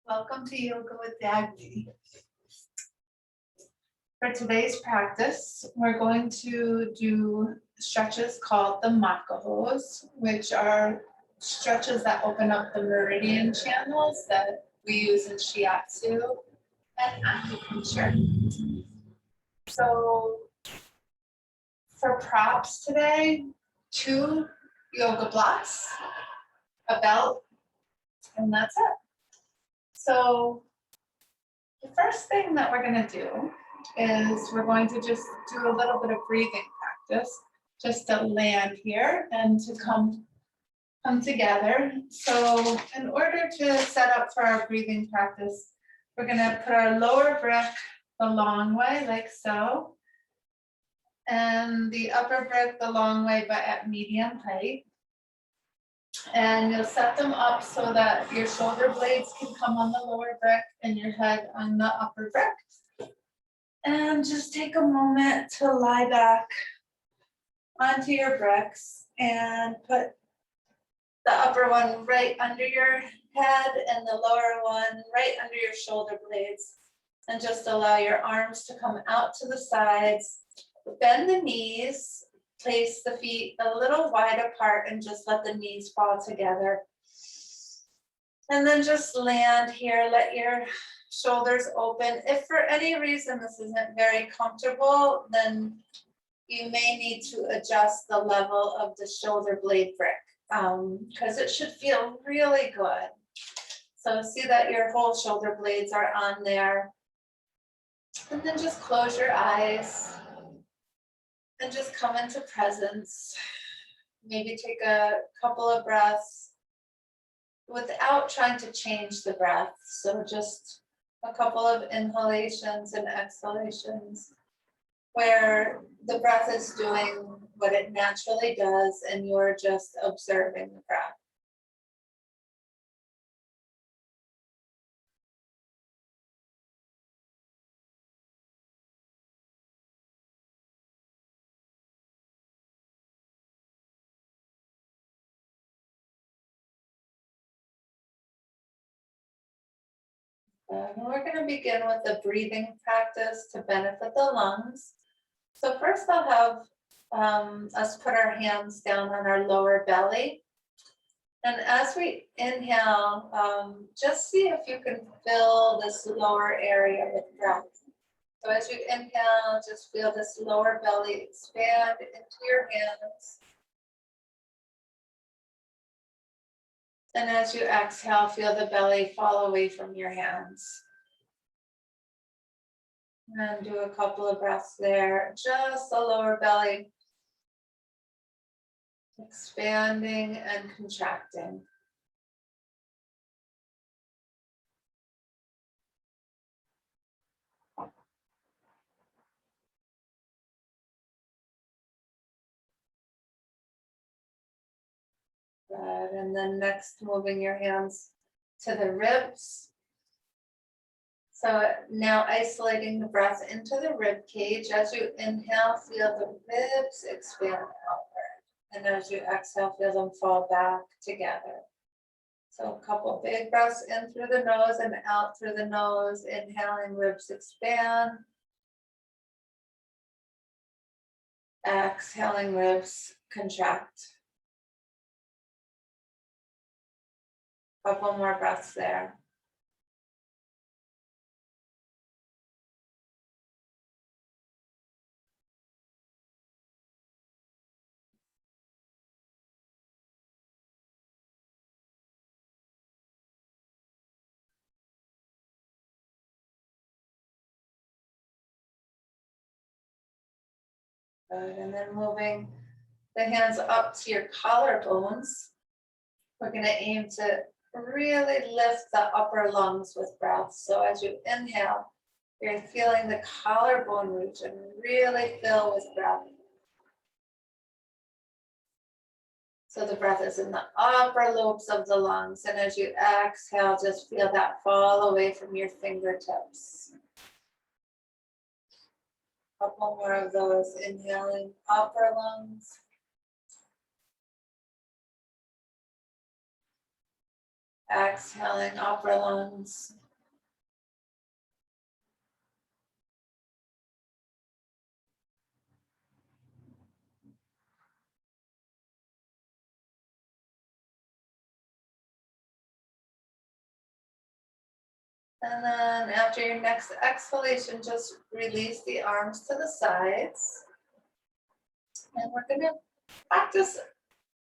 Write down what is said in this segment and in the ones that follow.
Welcome to Yoga with Dagny. For today's practice, we're going to do stretches called the makahos, which are stretches that open up the meridian channels that we use in shiatsu and acupuncture. So for props today, 2 yoga blocks, a belt, and that's it. So the first thing that we're going to do is we're going to just do a little bit of breathing practice just to land here and to come together. So in order to set up for our breathing practice, we're going to put our lower brick the long way like so, and the upper brick the long way but at medium height. And you'll set them up so that your shoulder blades can come on the lower brick and your head on the upper brick. And just take a moment to lie back onto your bricks and put the upper one right under your head and the lower one right under your shoulder blades. And just allow your arms to come out to the sides. Bend the knees. Place the feet a little wide apart and just let the knees fall together. And then just land here, let your shoulders open. If for any reason this isn't very comfortable, then you may need to adjust the level of the shoulder blade brick because it should feel really good. So see that your whole shoulder blades are on there. And then just close your eyes. And just come into presence. Maybe take a couple of breaths without trying to change the breath. So just a couple of inhalations and exhalations where the breath is doing what it naturally does and you're just observing the breath. And we're going to begin with a breathing practice to benefit the lungs. So first I'll have us put our hands down on our lower belly. And as we inhale, just see if you can fill this lower area with breath. So as you inhale, just feel this lower belly expand into your hands. And as you exhale, feel the belly fall away from your hands. And do a couple of breaths there. Just the lower belly expanding and contracting. Good. And then next, moving your hands to the ribs. So now isolating the breath into the rib cage. As you inhale, feel the ribs expand outward. And as you exhale, feel them fall back together. So a couple big breaths in through the nose and out through the nose. Inhaling, ribs expand. Exhaling, ribs contract. Couple more breaths there. Good. And then moving the hands up to your collarbones. We're going to aim to really lift the upper lungs with breath. So as you inhale, you're feeling the collarbone region really fill with breath. So the breath is in the upper lobes of the lungs. And as you exhale, just feel that fall away from your fingertips. Couple more of those. Inhaling, upper lungs. Exhaling upper lungs. And then after your next exhalation, just release the arms to the sides. And we're going to practice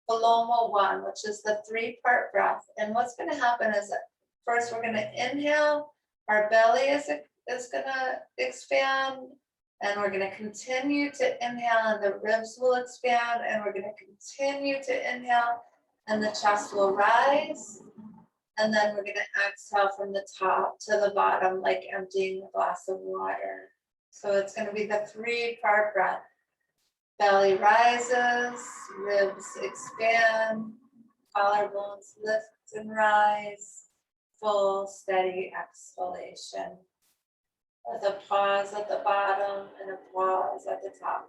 Paloma 1, which is the 3-part breath. And what's going to happen is that first we're going to inhale, our belly is going to expand, and we're going to continue to inhale, and the ribs will expand, and we're going to continue to inhale, and the chest will rise. And then we're going to exhale from the top to the bottom, like emptying a glass of water. So it's going to be the 3-part breath. Belly rises, ribs expand, collarbones lift and rise, full steady exhalation. With a pause at the bottom and a pause at the top.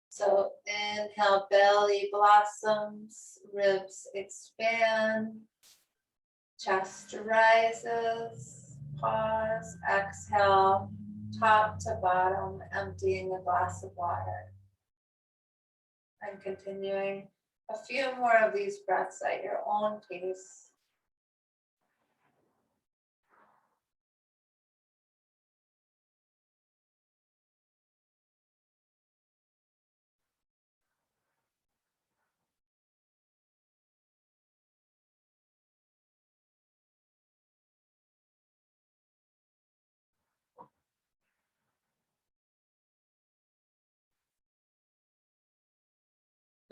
So inhale, belly blossoms, ribs expand, chest rises, pause, exhale, top to bottom, emptying a glass of water. And continuing a few more of these breaths at your own pace.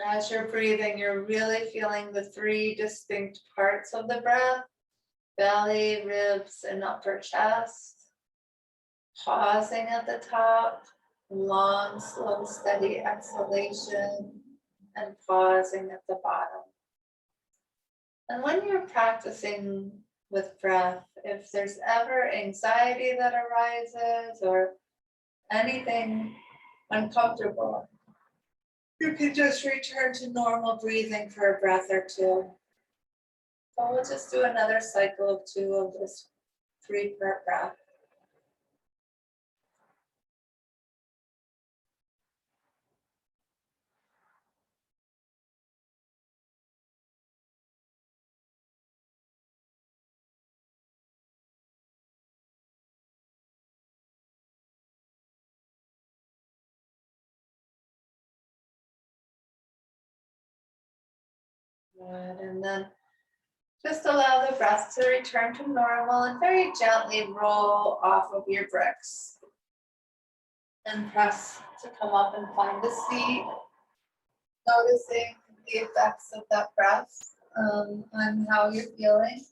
As you're breathing, you're really feeling the 3 distinct parts of the breath: belly, ribs, and upper chest. Pausing at the top, long, slow, steady exhalation, and pausing at the bottom. And when you're practicing with breath, if there's ever anxiety that arises or anything uncomfortable, you can just return to normal breathing for a breath or 2. So we'll just do another cycle of 2 of this 3-part breath. Good. And then just allow the breath to return to normal and very gently roll off of your bricks. And press to come up and find a seat. Noticing the effects of that breath on how you're feeling.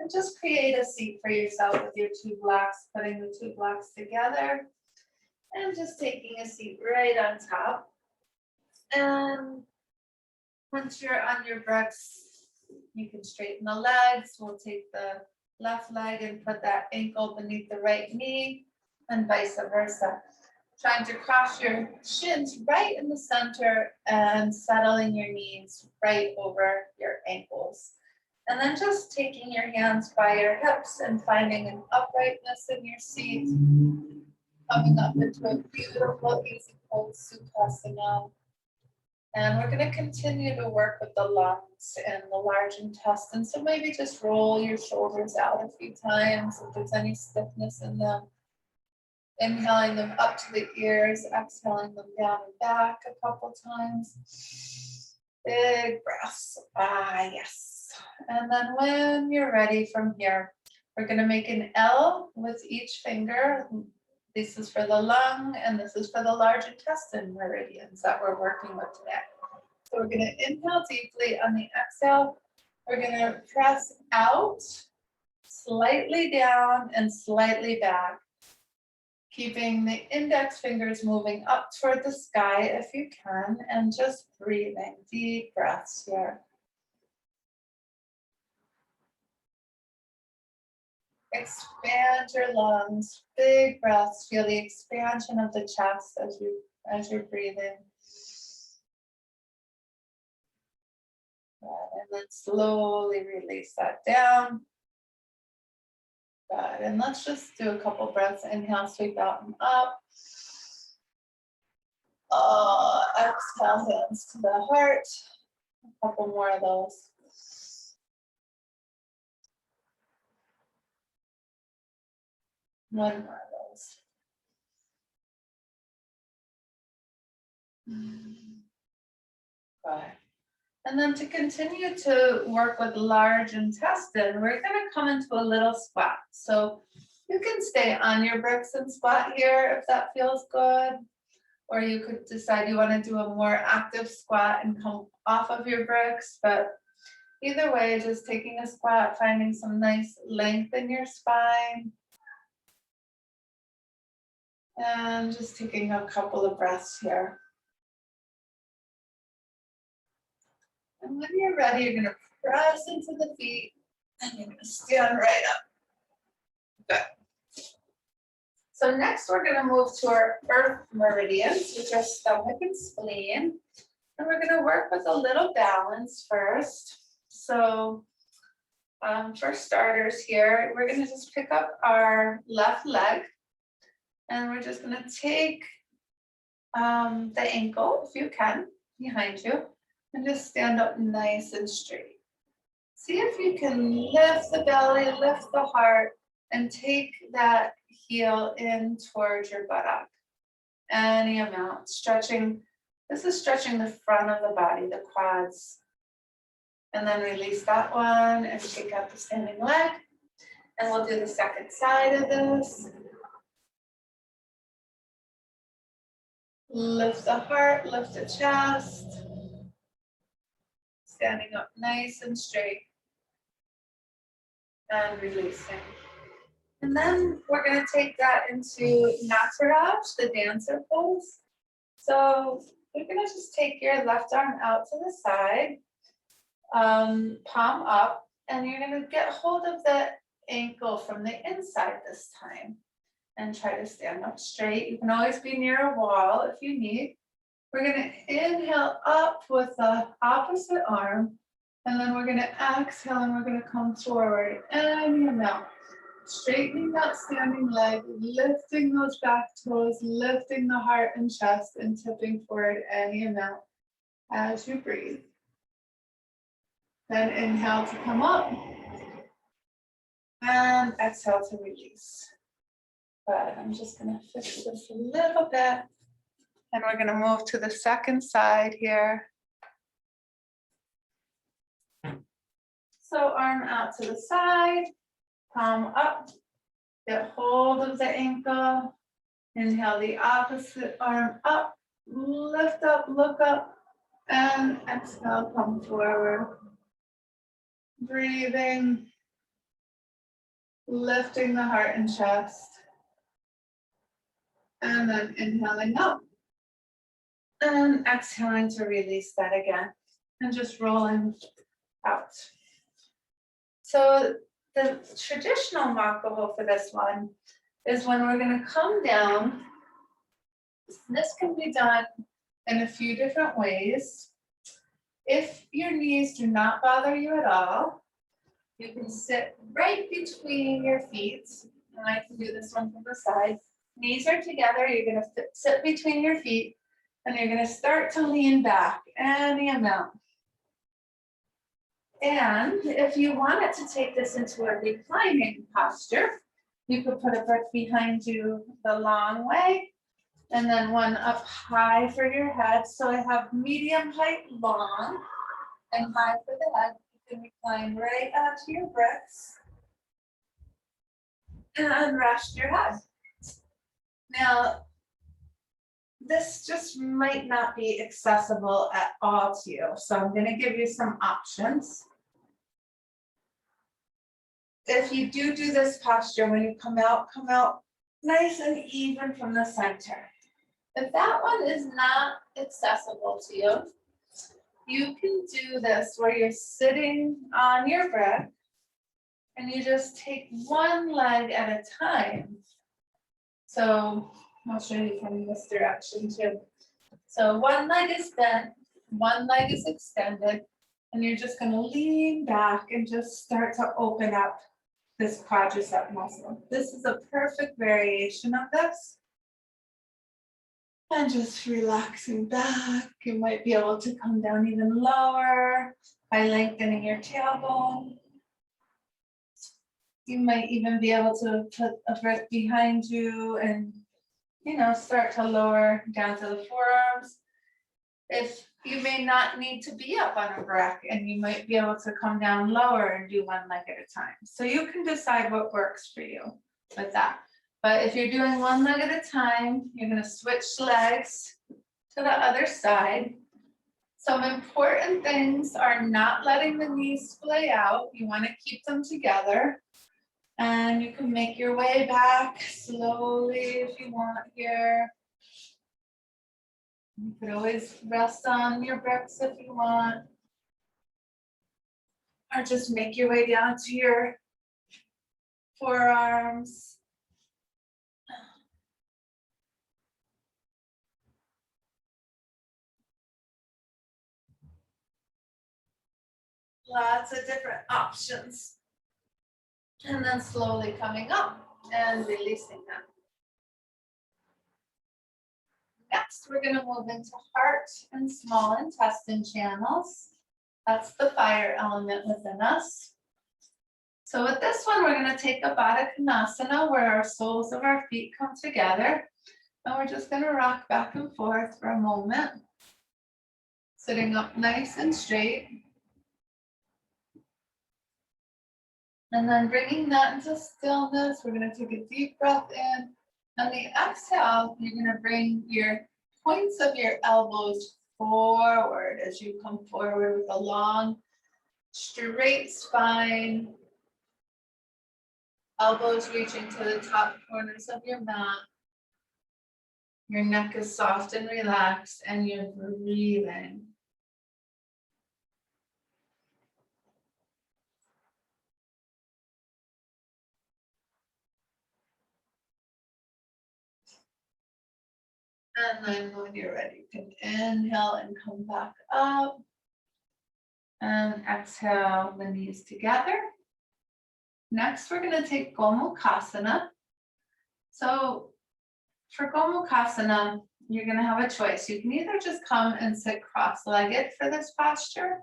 And just create a seat for yourself with your 2 blocks, putting the 2 blocks together. And just taking a seat right on top. And once you're on your bricks, you can straighten the legs. We'll take the left leg and put that ankle beneath the right knee, and vice versa. Trying to cross your shins right in the center and settling your knees right over your ankles. And then just taking your hands by your hips and finding an uprightness in your seat. Coming up into a beautiful easy pose, Sukhasana. And we're going to continue to work with the lungs and the large intestine. So maybe just roll your shoulders out a few times if there's any stiffness in them. Inhaling them up to the ears, exhaling them down and back a couple times. Big breaths. Yes. And then when you're ready from here, we're going to make an L with each finger. This is for the lung, and this is for the large intestine meridians that we're working with today. So we're going to inhale deeply. On the exhale, we're going to press out, slightly down, and slightly back. Keeping the index fingers moving up toward the sky if you can, and just breathing deep breaths here. Expand your lungs, big breaths. Feel the expansion of the chest as you're breathing. And then slowly release that down. Good, and let's just do a couple breaths. Inhale, sweep out and up. Exhale, hands to the heart. A couple more of those. One more of those. Good. And then to continue to work with large intestine, we're going to come into a little squat. So you can stay on your bricks and squat here if that feels good. Or you could decide you want to do a more active squat and come off of your bricks. But either way, just taking a squat, finding some nice length in your spine. And just taking a couple of breaths here. And when you're ready, you're going to press into the feet and you're going to stand right up. Good. So next we're going to move to our earth meridians, which are stomach and spleen. And we're going to work with a little balance first. So for starters here, we're going to just pick up our left leg. And we're just going to take the ankle, if you can, behind you. And just stand up nice and straight. See if you can lift the belly, lift the heart, and take that heel in towards your buttock. Any amount. Stretching, this is stretching the front of the body, the quads. And then release that one and take out the standing leg. And we'll do the second side of this. Lift the heart, lift the chest. Standing up nice and straight and releasing. And then we're going to take that into Nataraj, the dancer pose. So you're going to just take your left arm out to the side, palm up, and you're going to get hold of the ankle from the inside this time and try to stand up straight. You can always be near a wall if you need. We're going to inhale up with the opposite arm, and then we're going to exhale and we're going to come forward. Any amount. Straightening that standing leg, lifting those back toes, lifting the heart and chest, and tipping forward any amount as you breathe. Then inhale to come up, and exhale to release. But I'm just going to fix this a little bit. And we're going to move to the second side here. So arm out to the side, palm up, get hold of the ankle. Inhale the opposite arm up, lift up, look up, and exhale, come forward. Breathing, lifting the heart and chest. And then inhaling up. And exhaling to release that again. And just rolling out. So the traditional makoho for this one is when we're going to come down. This can be done in a few different ways. If your knees do not bother you at all, you can sit right between your feet. And I can do this one from the side. Knees are together. You're going to sit between your feet. And you're going to start to lean back any amount. And if you wanted to take this into a reclining posture, you could put a brick behind you the long way, and then one up high for your head. So I have medium height long and high for the head. You can recline right onto your bricks and rest your head. Now, this just might not be accessible at all to you. So I'm going to give you some options. If you do this posture, when you come out nice and even from the center. If that one is not accessible to you, you can do this where you're sitting on your brick and you just take one leg at a time. So I'll show you from this direction too. So one leg is bent, one leg is extended, And you're just gonna lean back and just start to open up this quadricep muscle. This is a perfect variation of this. And just relaxing back. You might be able to come down even lower by lengthening your tailbone. You might even be able to put a brick behind you and, start to lower down to the forearms. If you may not need to be up on a brick, and you might be able to come down lower and do one leg at a time. So you can decide what works for you with that. But if you're doing one leg at a time, you're going to switch legs to the other side. Some important things are not letting the knees splay out. You want to keep them together. And you can make your way back slowly if you want here. You could always rest on your bricks if you want. Or just make your way down to your forearms. Lots of different options. And then slowly coming up and releasing them. Next, we're going to move into heart and small intestine channels. That's the fire element within us. So with this one, we're going to take a Gomukasana where our soles of our feet come together. And we're just going to rock back and forth for a moment. Sitting up nice and straight. And then bringing that into stillness, we're going to take a deep breath in. On the exhale, you're going to bring your points of your elbows forward as you come forward with a long, straight spine. Elbows reaching to the top corners of your mat. Your neck is soft and relaxed, and you're breathing. And then when you're ready, you can inhale and come back up. And exhale the knees together. Next, we're going to take Gomukasana. So for Gomukasana, you're going to have a choice. You can either just come and sit cross-legged for this posture.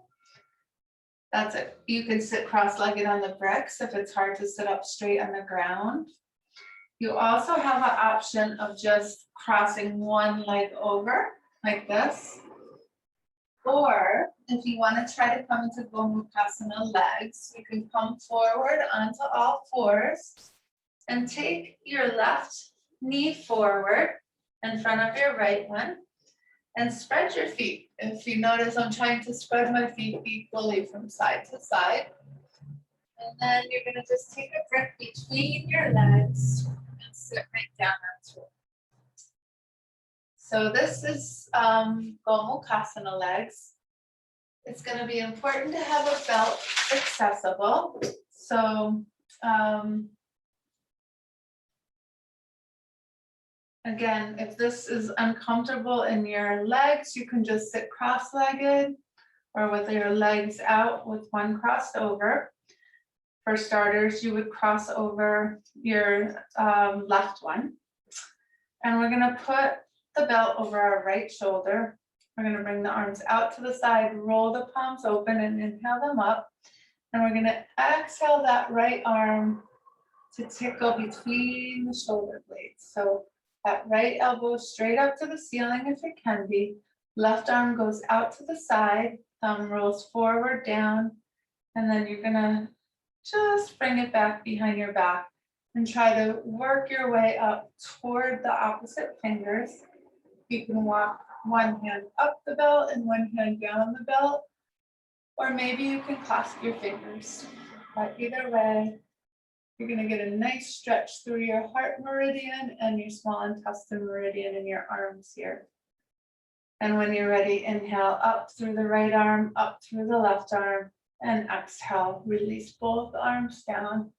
That's it. You can sit cross-legged on the bricks if it's hard to sit up straight on the ground. You also have an option of just crossing one leg over like this. Or if you want to try to come into Gomukasana legs, you can come forward onto all fours and take your left knee forward in front of your right one and spread your feet. If you notice, I'm trying to spread my feet equally from side to side. And then you're going to just take a brick between your legs and sit right down onto it. So this is Gomukasana legs. It's going to be important to have a belt accessible. So again, if this is uncomfortable in your legs, you can just sit cross-legged or with your legs out with one crossed over. For starters, you would cross over your left one. And we're going to put the belt over our right shoulder. We're going to bring the arms out to the side, roll the palms open and inhale them up. And we're going to exhale that right arm to tickle between the shoulder blades. So that right elbow straight up to the ceiling if it can be. Left arm goes out to the side, thumb rolls forward, down, and then you're going to just bring it back behind your back and try to work your way up toward the opposite fingers. You can walk one hand up the belt and one hand down the belt, or maybe you can clasp your fingers. But either way, you're going to get a nice stretch through your heart meridian and your small intestine meridian in your arms here. And when you're ready, inhale up through the right arm, up through the left arm, and exhale, release both arms down.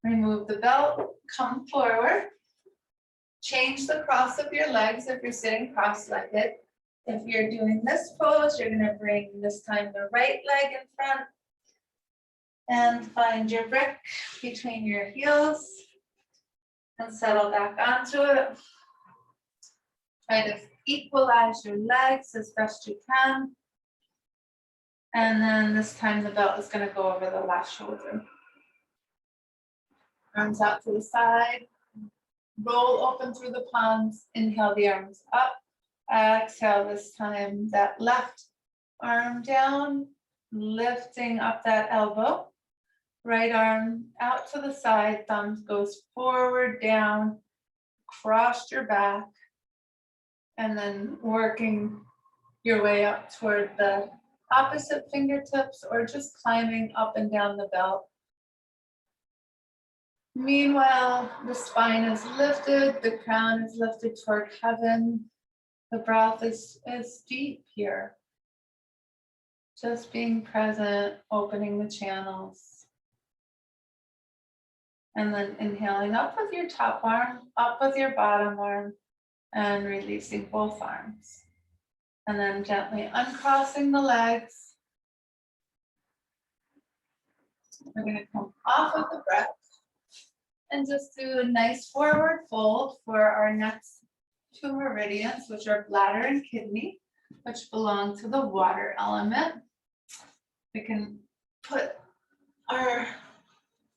Remove the belt, come forward. Change the cross of your legs if you're sitting cross-legged. If you're doing this pose, you're gonna bring this time the right leg in front and find your brick between your heels and settle back onto it. Try to equalize your legs as best you can. And then this time the belt is gonna go over the left shoulder. Arms out to the side. Roll open through the palms. Inhale the arms up. Exhale this time that left arm down, lifting up that elbow. Right arm out to the side, thumb goes forward, down, cross your back, and then working your way up toward the opposite fingertips or just climbing up and down the belt. Meanwhile, the spine is lifted, the crown is lifted toward heaven. The breath is deep here. Just being present, opening the channels. And then inhaling up with your top arm, up with your bottom arm, and releasing both arms. And then gently uncrossing the legs. We're going to come off of the breath and just do a nice forward fold for our next two meridians, which are bladder and kidney, which belong to the water element. We can put our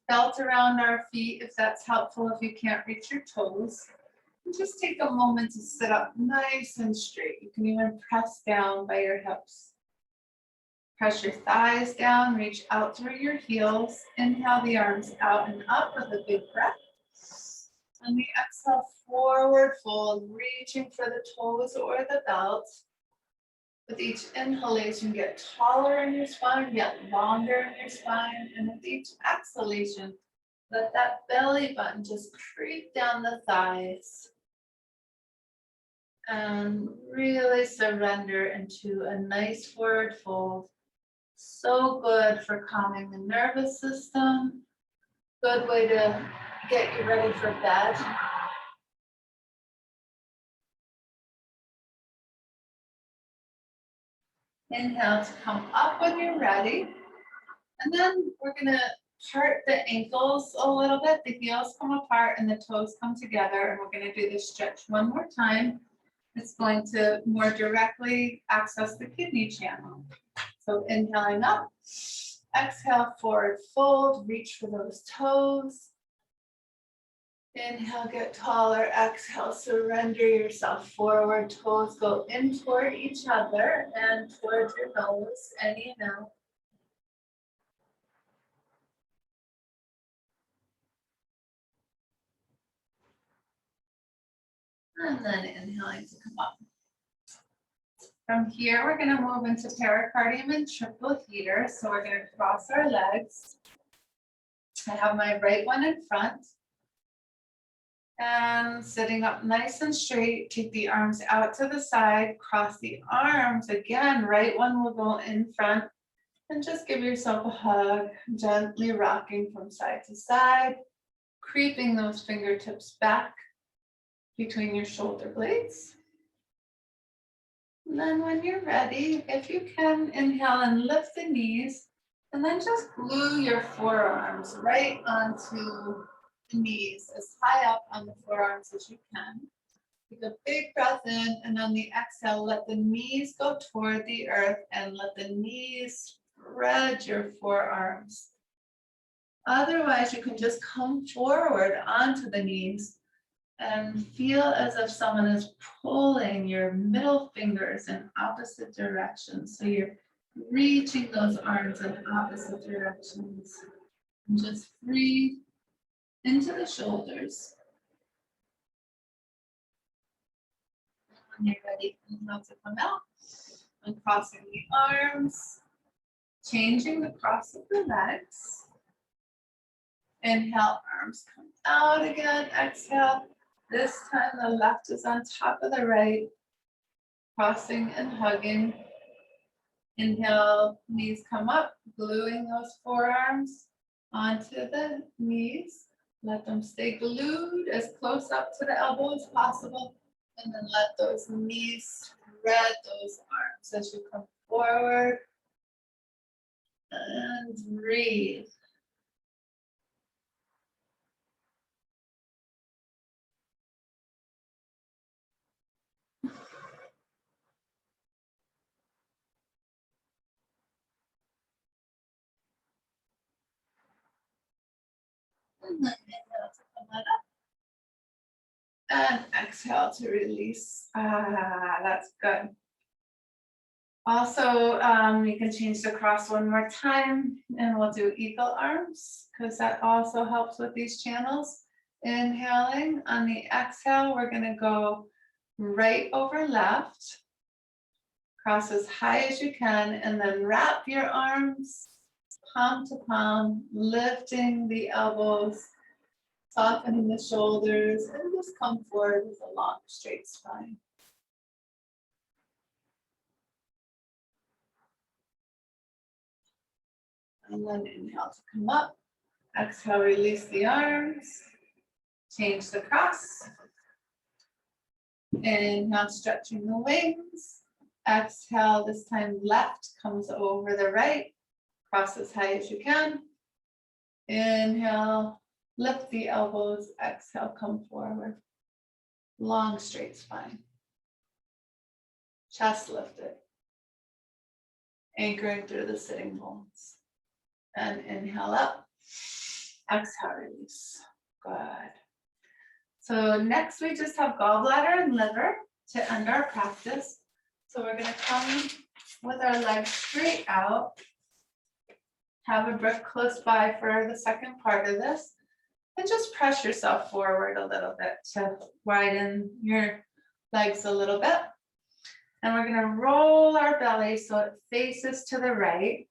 belt around our feet if that's helpful, if you can't reach your toes. And just take a moment to sit up nice and straight. You can even press down by your hips. Press your thighs down, reach out through your heels. Inhale the arms out and up with a big breath. And the exhale, forward fold, reaching for the toes or the belt. With each inhalation, get taller in your spine, get longer in your spine. And with each exhalation, let that belly button just creep down the thighs. And really surrender into a nice forward fold. So good for calming the nervous system. Good way to get you ready for bed. Inhale to come up when you're ready. And then we're gonna part the ankles a little bit. The heels come apart and the toes come together. And we're gonna do this stretch one more time. It's going to more directly access the kidney channel. So inhaling up, exhale, forward fold, reach for those toes. Inhale, get taller, exhale, surrender yourself forward, toes go in toward each other and towards your nose, and inhale. And then inhaling to come up. From here, we're going to move into pericardium and triple heater. So we're going to cross our legs. I have my right one in front. And sitting up nice and straight, take the arms out to the side, cross the arms. Again, right one will go in front. And just give yourself a hug, gently rocking from side to side, creeping those fingertips back between your shoulder blades. And then when you're ready, if you can, inhale and lift the knees, and then just glue your forearms right onto the knees, as high up on the forearms as you can. Take a big breath in, and on the exhale, let the knees go toward the earth and let the knees spread your forearms. Otherwise, you can just come forward onto the knees and feel as if someone is pulling your middle fingers in opposite directions. So you're reaching those arms in opposite directions. And just breathe into the shoulders. When you're ready, inhale to come out. Uncrossing the arms. Changing the cross of the legs. Inhale, arms come out again. Exhale. This time the left is on top of the right. Crossing and hugging. Inhale, knees come up, gluing those forearms onto the knees. Let them stay glued as close up to the elbow as possible. And then let those knees spread those arms as you come forward. And breathe. And then inhale to come on up. And exhale to release. That's good. Also, you can change the cross one more time and we'll do eagle arms because that also helps with these channels. Inhaling, on the exhale, we're gonna go right over left, cross as high as you can, and then wrap your arms palm to palm, lifting the elbows, softening the shoulders, and just come forward with a long, straight spine. And then inhale to come up. Exhale, release the arms. Change the cross. Inhale, stretching the wings. Exhale, this time left comes over the right. Cross as high as you can. Inhale, lift the elbows. Exhale, come forward. Long, straight spine. Chest lifted. Anchoring through the sitting bones. And inhale up. Exhale, release. Good. So next we just have gallbladder and liver to end our practice. So we're going to come with our legs straight out. Have a brick close by for the second part of this. And just press yourself forward a little bit to widen your legs a little bit. And we're going to roll our belly so it faces to the right.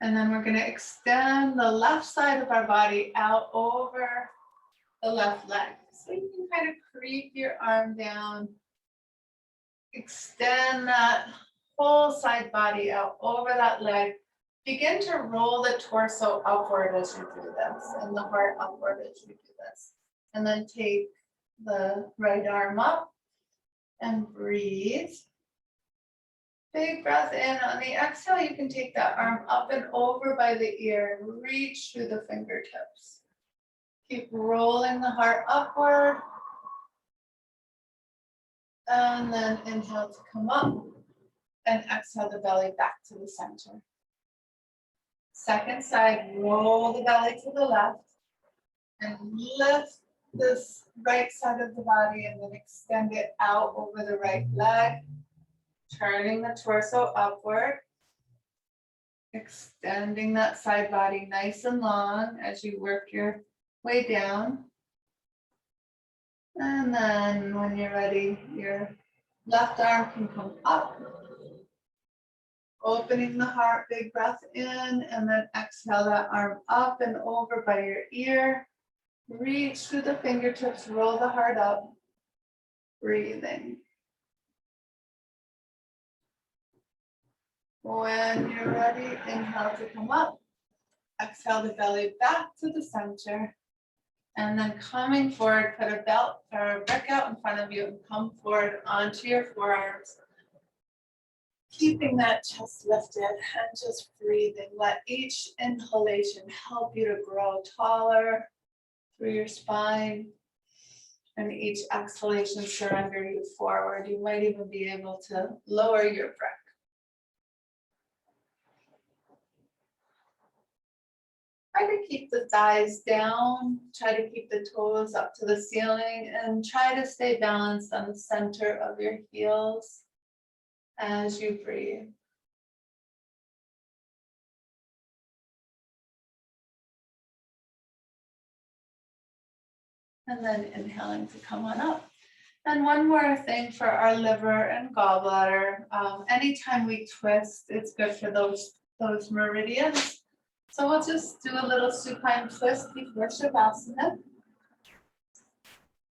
And then we're going to extend the left side of our body out over the left leg. So you can kind of creep your arm down, extend that whole side body out over that leg. Begin to roll the torso upward as you do this, and the heart upward as you do this. And then take the right arm up and breathe. Big breath in. On the exhale, you can take that arm up and over by the ear and reach through the fingertips. Keep rolling the heart upward. And then inhale to come up and exhale the belly back to the center. Second side, roll the belly to the left and lift this right side of the body and then extend it out over the right leg. Turning the torso upward, extending that side body nice and long as you work your way down. And then when you're ready, your left arm can come up, opening the heart, big breath in, and then exhale that arm up and over by your ear. Reach through the fingertips, roll the heart up, breathing. When you're ready, inhale to come up. Exhale the belly back to the center. And then coming forward, put a belt or a brick out in front of you and come forward onto your forearms. Keeping that chest lifted and just breathing. Let each inhalation help you to grow taller through your spine. And each exhalation surrender you forward. You might even be able to lower your breath. Try to keep the thighs down, try to keep the toes up to the ceiling, and try to stay balanced on the center of your heels as you breathe. And then inhaling to come on up. And one more thing for our liver and gallbladder. Anytime we twist, it's good for those meridians. So we'll just do a little supine twist before Shavasana.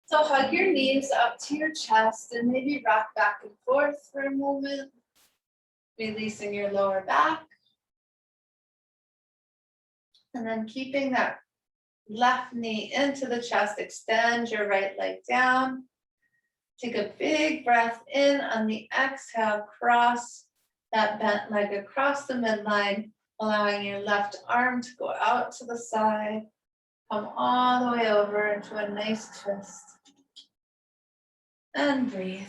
So hug your knees up to your chest and maybe rock back and forth for a moment, releasing your lower back. And then keeping that left knee into the chest, extend your right leg down. Take a big breath in on the exhale, cross that bent leg across the midline, allowing your left arm to go out to the side. Come all the way over into a nice twist. And breathe.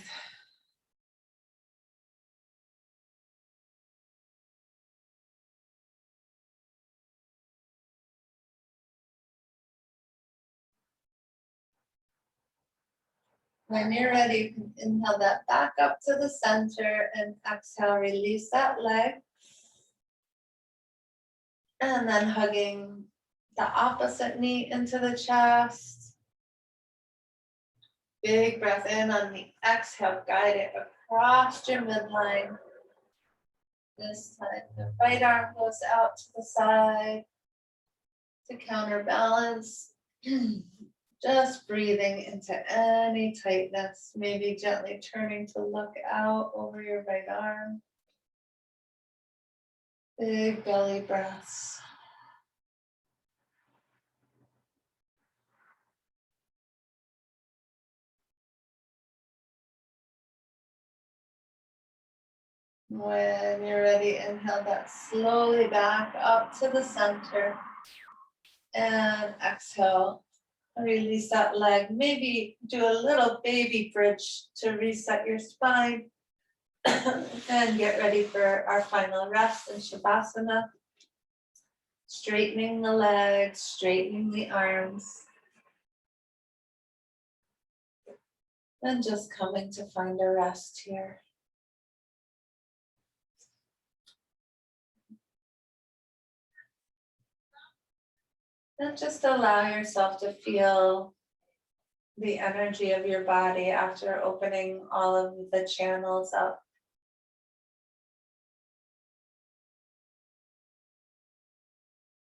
When you're ready, you can inhale that back up to the center and exhale, release that leg. And then hugging the opposite knee into the chest. Big breath in on the exhale, guide it across your midline. This time the right arm goes out to the side to counterbalance. Just breathing into any tightness, maybe gently turning to look out over your right arm. Big belly breaths. When you're ready, inhale that slowly back up to the center. And exhale, release that leg. Maybe do a little baby bridge to reset your spine. And get ready for our final rest in Shavasana. Straightening the legs, straightening the arms. And just coming to find a rest here. And just allow yourself to feel the energy of your body after opening all of the channels up.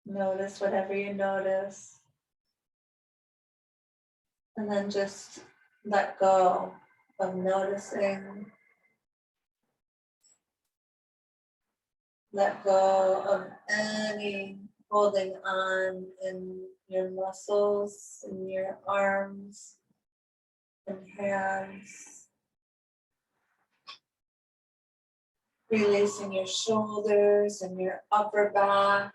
Notice whatever you notice. And then just let go of noticing. Let go of any holding on in your muscles, in your arms and hands. Releasing your shoulders and your upper back.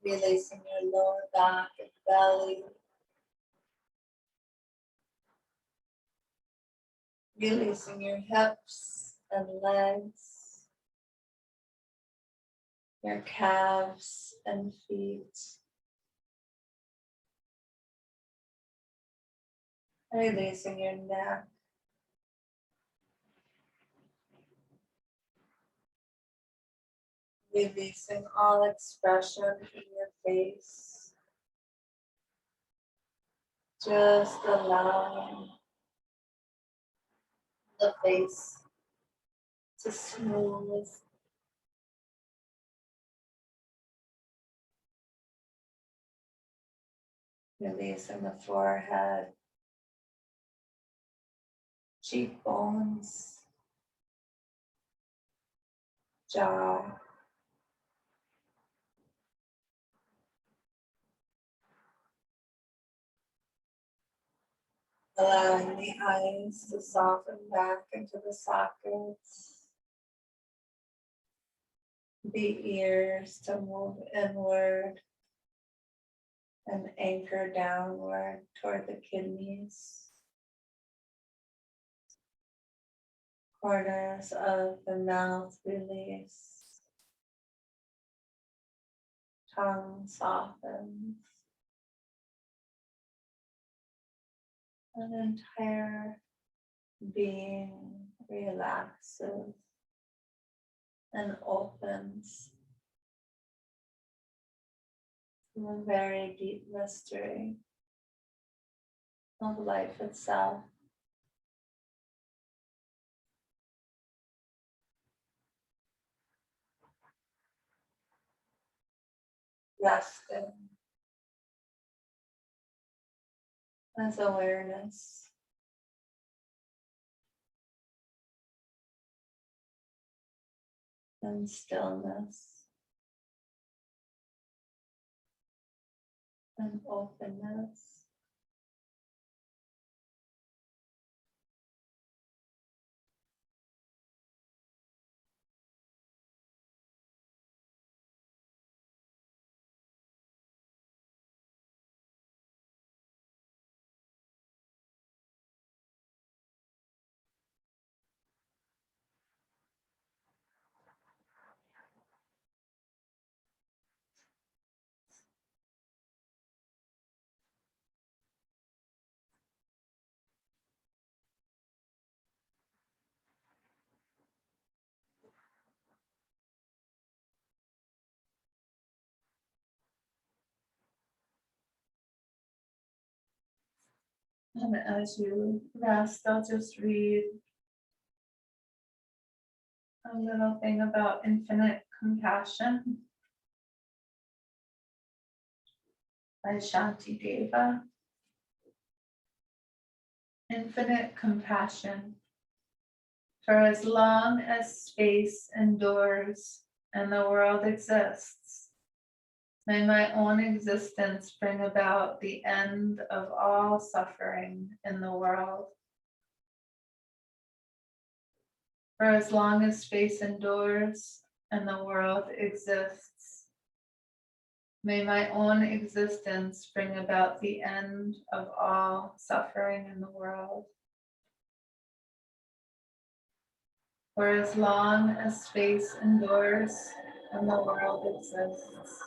Releasing your lower back and belly. Releasing your hips and legs. Your calves and feet. Releasing your neck. Releasing all expression in your face. Just allowing the face to smooth. Releasing the forehead, cheekbones, jaw. Allowing the eyes to soften back into the sockets. The ears to move inward and anchor downward toward the kidneys. Corners of the mouth release. Tongue softens. An entire being relaxes and opens to a very deep mystery of life itself. Resting as awareness. And stillness. And openness. And as you rest, I'll just read a little thing about infinite compassion by Shanti Deva. Infinite compassion. For as long as space endures and the world exists, may my own existence bring about the end of all suffering in the world. For as long as space endures and the world exists, may my own existence bring about the end of all suffering in the world. For as long as space endures and the world exists,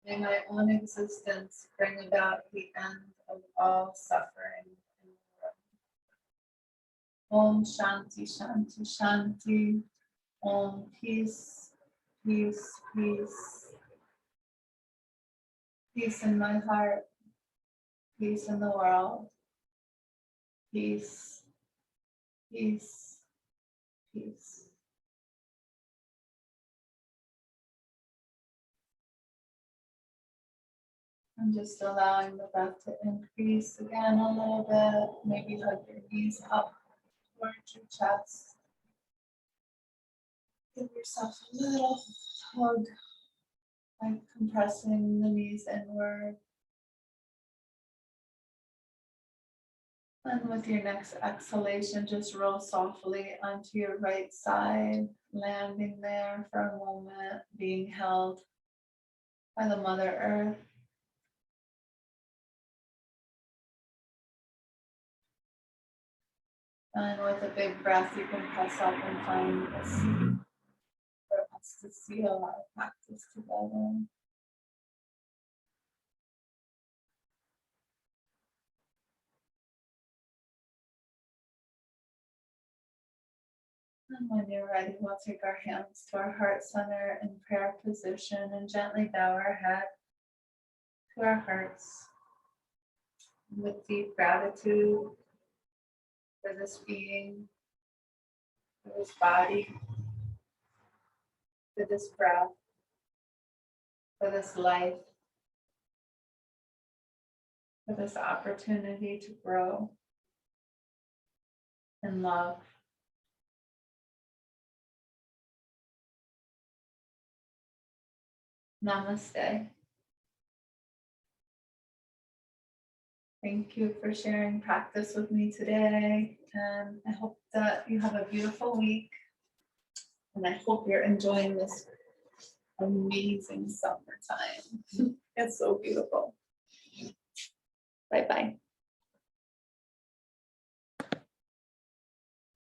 may my own existence bring about the end of all suffering in the world. Om Shanti Shanti Shanti. Om peace, peace, peace. Peace in my heart, peace in the world. Peace, peace, peace. I'm just allowing the breath to increase again a little bit. Maybe hug your knees up towards your chest. Give yourself a little hug by compressing the knees inward. And with your next exhalation, just roll softly onto your right side, landing there for a moment, being held by the Mother Earth. And with a big breath, you can press up and find a seat for us to seal our practice together. And when you're ready, we'll take our hands to our heart center in prayer position and gently bow our head to our hearts with deep gratitude for this being, for this body, for this breath, for this life, for this opportunity to grow in love. Namaste. Thank you for sharing practice with me today, and I hope that you have a beautiful week, and I hope you're enjoying this amazing summertime. It's so beautiful. Bye-bye.